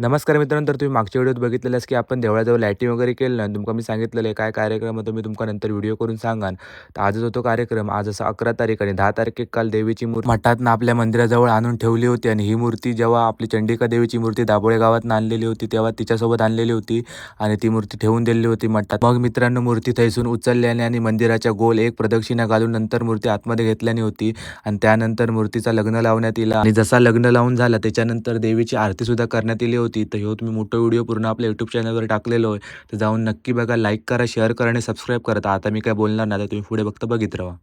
नमस्कार मित्रांनो, तर तुम्ही मागच्या व्हिडिओत बघितलेलंच की आपण देवळाजवळ लाईटिंग वगैरे केलं ना, तुमका मी सांगितलेलं आहे काय कार्यक्रम होतो, मी तुमका नंतर व्हिडिओ करून सांगान. तर आजच होतो कार्यक्रम. आज असं 11 तारीख आणि 10 तारखेक काल देवीची मूर्ती मठातनं आपल्या मंदिराजवळ आणून ठेवली होती आणि ही मूर्ती जेव्हा आपली चंडिका देवीची मूर्ती दाभोळे गावातनं आणलेली होती, तेव्हा तिच्यासोबत आणलेली होती आणि ती मूर्ती ठेवून दिलेली होती मठात. मग मित्रांनो, मूर्ती थैसून उचलल्याने आणि मंदिराच्या गोल एक प्रदक्षिणा घालून नंतर मूर्ती आतमध्ये घेतल्याने होती आणि त्यानंतर मूर्तीचा लग्न लावण्यात इला आणि जसा लग्न लावून झाला त्याच्यानंतर देवीची आरती सुद्धा करण्यात आली होती. तर ह्यो तुम्ही मोठा व्हिडिओ पूर्ण आपल्या यूट्यूब चॅनलवर टाकलेलो आहे. तर जाऊन नक्की बघा, लाईक करा, शेअर करा आणि सबस्क्राईब करा. तर आता मी काय बोलणार नाही, आता तुम्ही पुढे फक्त बघित राहा.